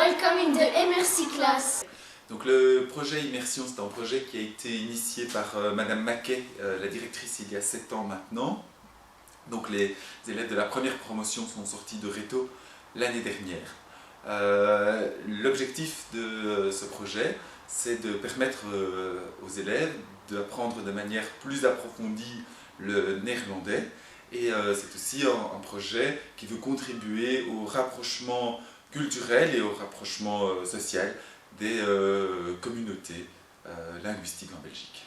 Welcome in the MRC class. Donc le projet Immersion, c'est un projet qui a été initié par Madame Maquet, la directrice, il y a 7 ans maintenant. Donc les élèves de la première promotion sont sortis de Réto l'année dernière. L'objectif de ce projet, c'est de permettre aux élèves d'apprendre de manière plus approfondie le néerlandais. Et c'est aussi un projet qui veut contribuer au rapprochement culturel et au rapprochement social des communautés linguistiques en Belgique.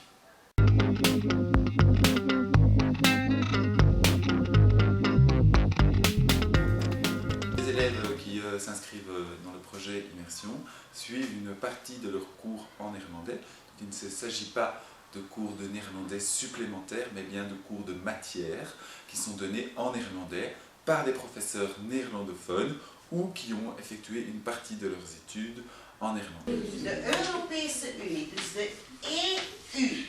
Les élèves qui s'inscrivent dans le projet Immersion suivent une partie de leur cours en néerlandais. Il ne s'agit pas de cours de néerlandais supplémentaires, mais bien de cours de matière qui sont donnés en néerlandais par des professeurs néerlandophones ou qui ont effectué une partie de leurs études en néerlandais. De Europese Unie, dus de EU.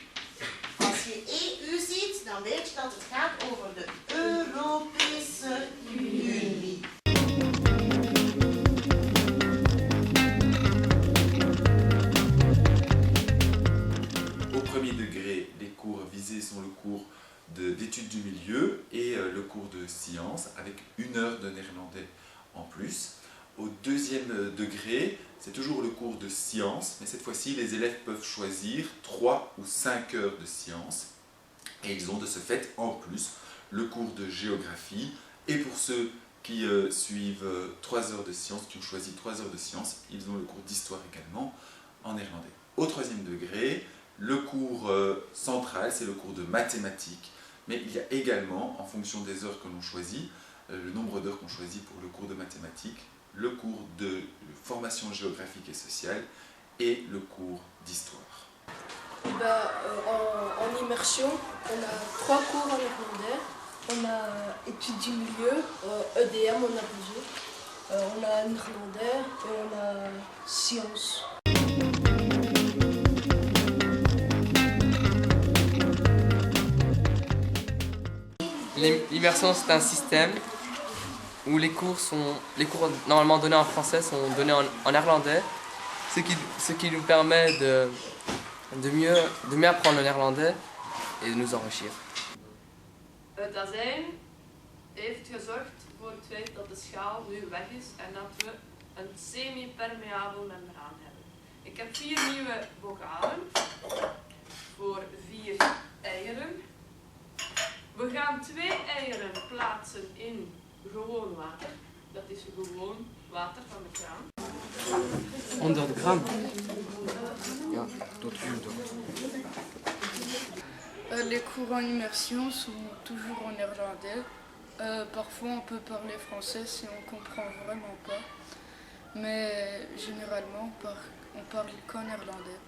Als je EU ziet, dan weet je dat het gaat over de Europese Unie. Au premier degré, les cours visés sont le cours d'études du milieu et le cours de sciences avec 1 heure de néerlandais en plus. Au deuxième degré, c'est toujours le cours de sciences, mais cette fois-ci, les élèves peuvent choisir 3 ou 5 heures de sciences et ils ont de ce fait en plus le cours de géographie. Et pour ceux qui suivent 3 heures de sciences, qui ont choisi 3 heures de sciences, ils ont le cours d'histoire également en néerlandais. Au troisième degré, le cours central, c'est le cours de mathématiques, mais il y a également, en fonction des heures que l'on choisit, le nombre d'heures qu'on choisit pour le cours de mathématiques, le cours de formation géographique et sociale et le cours d'histoire. En immersion, on a 3 cours en néerlandais. On a études du milieu, EDM on a bougé. On a néerlandais et on a sciences. L'immersion, c'est un système où les cours normalement donnés en français sont donnés en néerlandais, ce qui nous permet de mieux apprendre le néerlandais et de nous enrichir. Het azijn heeft gezorgd voor het feit dat de schaal nu weg is en dat we een semi-permeabel membraan hebben. Ik heb 4 nieuwe vocalen voor 4 eieren. We gaan 2 eieren plaatsen in gewoon water. Dat is gewoon water van de kraan. 100 gram. Ja, tot 100. Les cours en immersion sont toujours en néerlandais. Parfois on peut parler français si on ne comprend vraiment pas. Mais généralement on parle qu'en néerlandais.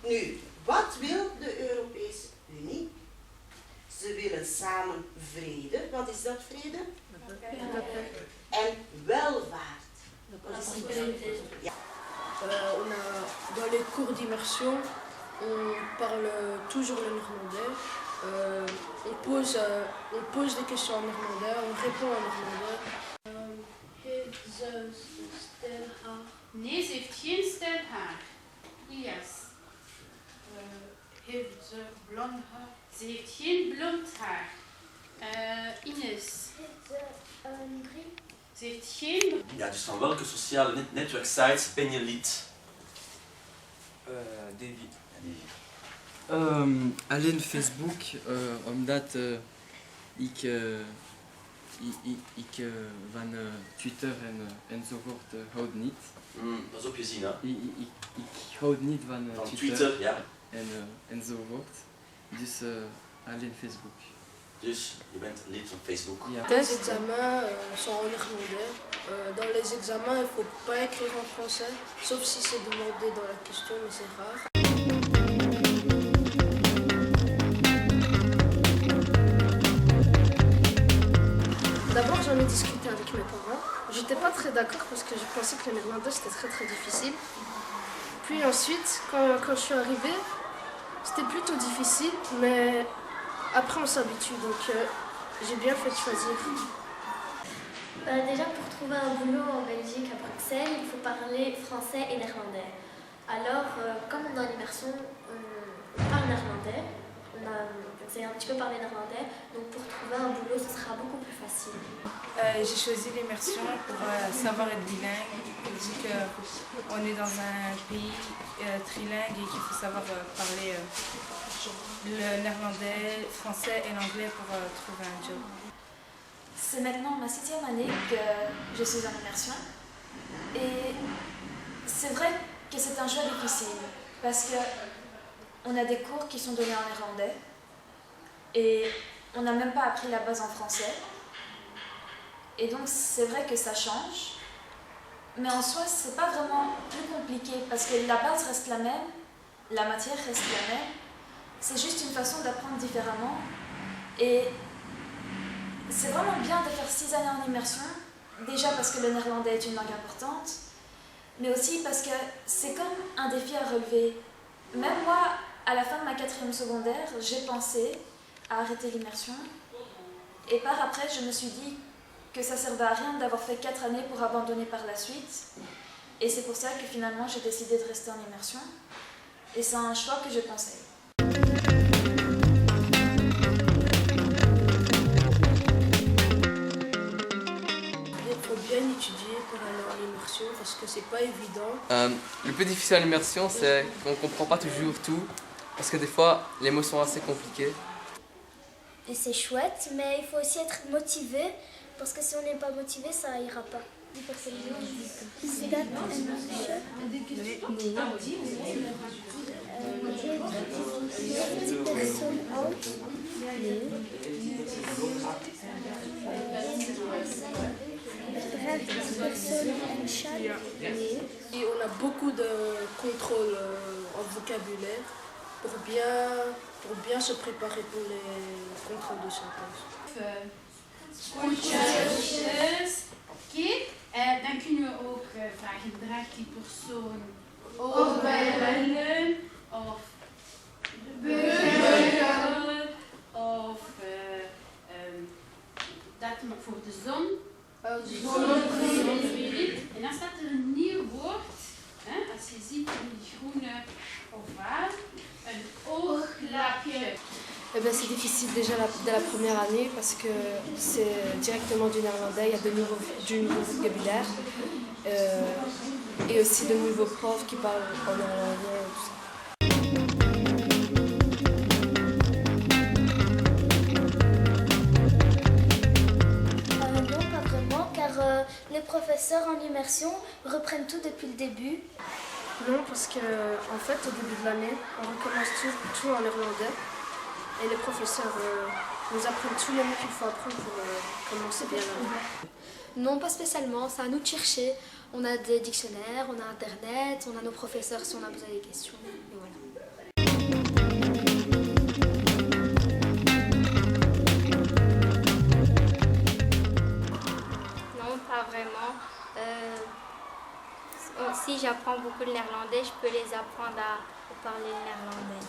Nu, wat wil de Europese Unie? Ze willen samen vrede. Wat is dat vrede? En welvaart. Ja. Dans les cours d'immersion, on parle toujours le néerlandais. On pose des questions en néerlandais, on répond en néerlandais. Heeft ze stel haar? Nee, ze heeft geen stijl haar. Yes. Heeft ze blond haar? Ze heeft geen blond haar. Ines. Heeft ze een bril? Ze heeft geen... Ja, dus van welke sociale netwerksites ben je lid? David. Alleen Facebook, omdat ik van Twitter enzovoort houd niet. Dat is op je zin, hè? Ik houd niet van Twitter, ja. enzovoort. Dus alleen Facebook. Dus je bent lid van Facebook. Ja. Les examens sont en néerlandais. Dans les examens, il ne faut pas écrire en français, sauf si c'est demandé dans la question, mais c'est rare. D'abord, j'en ai discuté avec mes parents. J'étais pas très d'accord parce que je pensais que le néerlandais c'était très difficile. Puis ensuite, quand je suis arrivée, c'était plutôt difficile, mais après on s'habitue, donc j'ai bien fait de choisir. Déjà, pour trouver un boulot en Belgique, à Bruxelles, il faut parler français et néerlandais. Alors, comme on est en immersion, on parle néerlandais. On sait un petit peu parler néerlandais. Donc, pour trouver un boulot, ce sera beaucoup plus facile. J'ai choisi l'immersion pour savoir être bilingue, vu qu'on est dans un pays trilingue et qu'il faut savoir parler le néerlandais, français et l'anglais pour trouver un job. C'est maintenant ma 6e année que je suis en immersion et c'est vrai que c'est un choix difficile parce qu'on a des cours qui sont donnés en néerlandais et on n'a même pas appris la base en français. Et donc c'est vrai que ça change, mais en soi c'est pas vraiment plus compliqué parce que la base reste la même, la matière reste la même, c'est juste une façon d'apprendre différemment. Et c'est vraiment bien de faire 6 années en immersion, déjà parce que le néerlandais est une langue importante, mais aussi parce que c'est comme un défi à relever. Même moi, à la fin de ma 4e secondaire, j'ai pensé à arrêter l'immersion, et par après je me suis dit que ça ne servait à rien d'avoir fait 4 années pour abandonner par la suite. Et c'est pour ça que finalement j'ai décidé de rester en immersion. Et c'est un choix que je conseille. Il faut bien étudier pour aller en immersion parce que c'est pas évident. Le plus difficile à l'immersion, c'est qu'on ne comprend pas toujours tout. Parce que des fois, les mots sont assez compliqués. Et c'est chouette, mais il faut aussi être motivé. Parce que si on n'est pas motivé, ça ira pas. Et on a beaucoup de contrôles en vocabulaire pour bien se préparer pour les contrôles de synthèse. Groetjes. Kijk, dan kunnen we ook vragen, draagt die persoon oorbellen of beugel of dat voor de zon. En dan staat er een nieuw woord, als je ziet in die groene ovaal, een ooglapje. Eh ben, c'est difficile déjà dès la première année parce que c'est directement du néerlandais, il y a du nouveau vocabulaire et aussi de nouveaux profs qui parlent en néerlandais et tout ça. Non, pas vraiment, car les professeurs en immersion reprennent tout depuis le début. Non, parce qu'en fait, au début de l'année, on recommence tout en néerlandais. Et les professeurs nous apprennent tous les mots qu'il faut apprendre pour commencer bien l'année. Non, pas spécialement, c'est à nous de chercher. On a des dictionnaires, on a Internet, on a nos professeurs si on a besoin des questions. Et voilà. Non, pas vraiment. Si j'apprends beaucoup le néerlandais, je peux les apprendre à parler le néerlandais.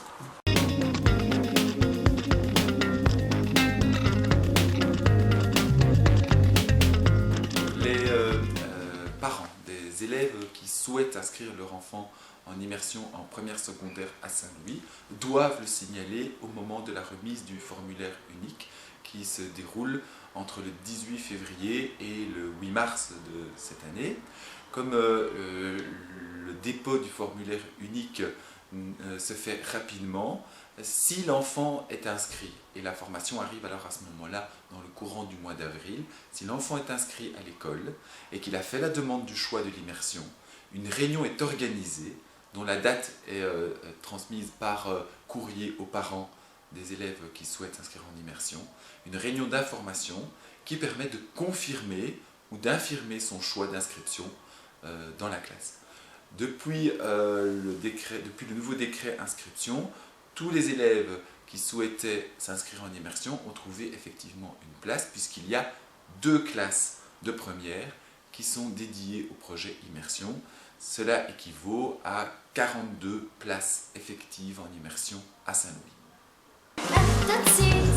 Parents des élèves qui souhaitent inscrire leur enfant en immersion en première secondaire à Saint-Louis doivent le signaler au moment de la remise du formulaire unique qui se déroule entre le 18 février et le 8 mars de cette année. Comme le dépôt du formulaire unique se fait rapidement, si l'enfant est inscrit, et la formation arrive alors à ce moment-là dans le courant du mois d'avril, si l'enfant est inscrit à l'école et qu'il a fait la demande du choix de l'immersion, une réunion est organisée dont la date est transmise par courrier aux parents des élèves qui souhaitent s'inscrire en immersion, une réunion d'information qui permet de confirmer ou d'infirmer son choix d'inscription dans la classe. Depuis le nouveau décret inscription, tous les élèves qui souhaitaient s'inscrire en immersion ont trouvé effectivement une place puisqu'il y a 2 classes de première qui sont dédiées au projet immersion. Cela équivaut à 42 places effectives en immersion à Saint-Louis. That's it.